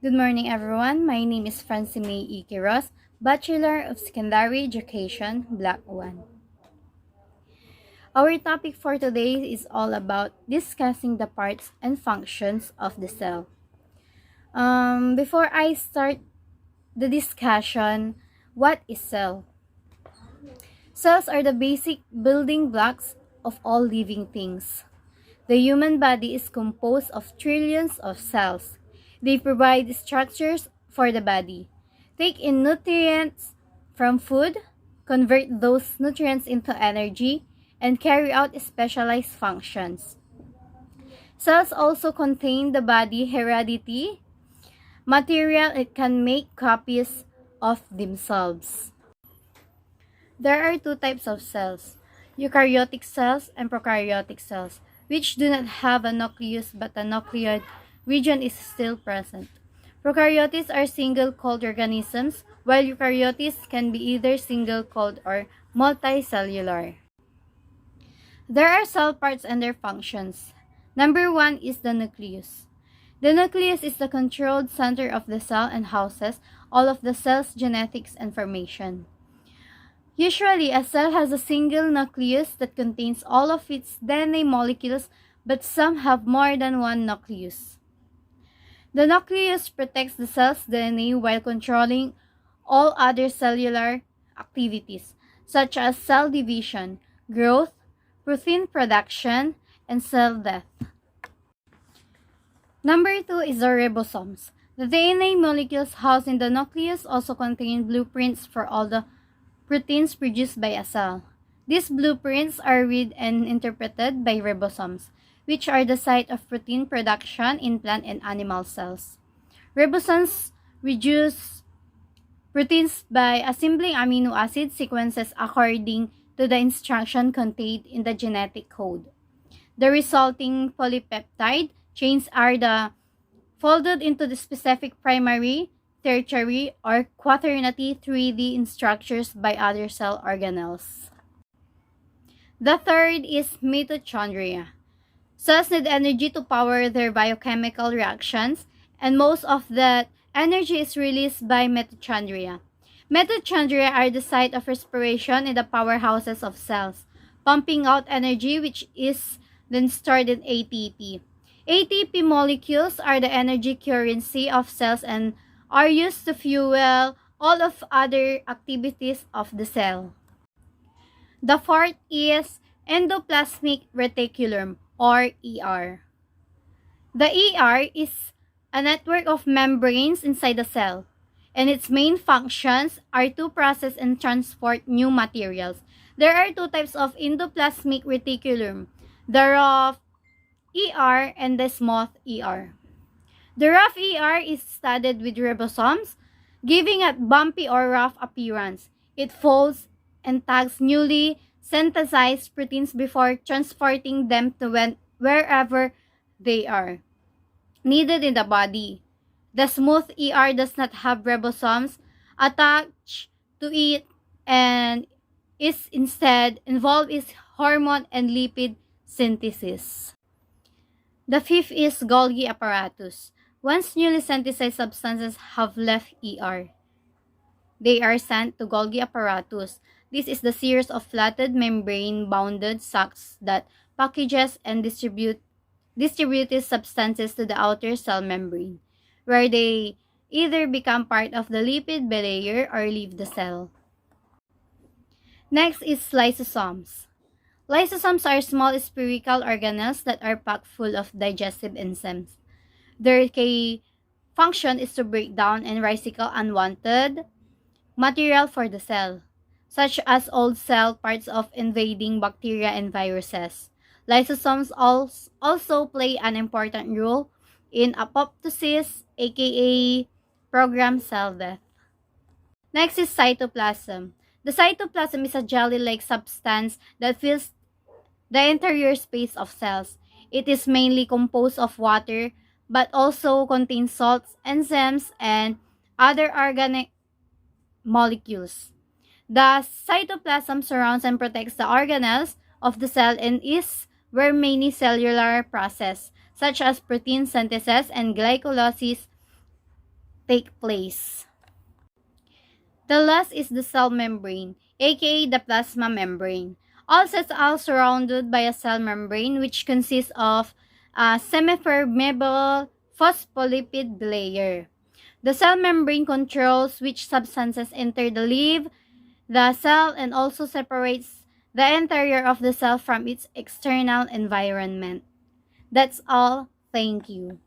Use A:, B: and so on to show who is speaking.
A: Good morning, everyone. My name is Frency Quiros, Bachelor of Secondary Education, Block 1. Our topic for today is all about discussing the parts and functions of the cell. Before I start the discussion, what is cell? Cells are the basic building blocks of all living things. The human body is composed of trillions of cells. They provide structures for the body, take in nutrients from food, convert those nutrients into energy, and carry out specialized functions. Cells also contain the body heredity, material it can make copies of themselves. There are two types of cells, eukaryotic cells and prokaryotic cells, which do not have a nucleus but a nucleoid region is still present. Prokaryotes are single-celled organisms, while eukaryotes can be either single-celled or multicellular. There are cell parts and their functions. Number 1 is the nucleus. The nucleus is the controlled center of the cell and houses all of the cell's genetics and formation. Usually, a cell has a single nucleus that contains all of its DNA molecules, but some have more than one nucleus. The nucleus protects the cell's DNA while controlling all other cellular activities, such as cell division, growth, protein production, and cell death. Number 2 is the ribosomes. The DNA molecules housed in the nucleus also contain blueprints for all the proteins produced by a cell. These blueprints are read and interpreted by ribosomes, which are the site of protein production in plant and animal cells. Ribosomes reduce proteins by assembling amino acid sequences according to the instruction contained in the genetic code. The resulting polypeptide chains are folded into the specific primary, tertiary, or quaternary 3D structures by other cell organelles. The third is mitochondria. Cells need energy to power their biochemical reactions, and most of that energy is released by mitochondria. Mitochondria are the site of respiration in the powerhouses of cells, pumping out energy which is then stored in ATP. ATP molecules are the energy currency of cells and are used to fuel all of other activities of the cell. The fourth is endoplasmic reticulum, or ER. The ER is a network of membranes inside the cell, and its main functions are to process and transport new materials. There are two types of endoplasmic reticulum, the rough ER and the smooth ER. The rough ER is studded with ribosomes, giving a bumpy or rough appearance. It folds and tags newly synthesized proteins before transporting them to wherever they are needed in the body. The smooth ER does not have ribosomes attached to it and is instead involved in hormone and lipid synthesis. The fifth is Golgi Apparatus. Once newly synthesized substances have left ER, they are sent to Golgi Apparatus. This is the series of flattened membrane-bounded sacs that packages and distributed substances to the outer cell membrane, where they either become part of the lipid bilayer or leave the cell. Next is lysosomes. Lysosomes are small spherical organelles that are packed full of digestive enzymes. Their key function is to break down and recycle unwanted material for the cell, such as old cell parts of invading bacteria and viruses. Lysosomes also play an important role in apoptosis, aka programmed cell death. Next is cytoplasm. The cytoplasm is a jelly-like substance that fills the interior space of cells. It is mainly composed of water, but also contains salts, enzymes, and other organic molecules. The cytoplasm surrounds and protects the organelles of the cell and is where many cellular processes, such as protein synthesis and glycolysis, take place. The last is the cell membrane, aka the plasma membrane. All cells are surrounded by a cell membrane which consists of a semipermeable phospholipid layer. The cell membrane controls which substances enter the cell and also separates the interior of the cell from its external environment. That's all. Thank you.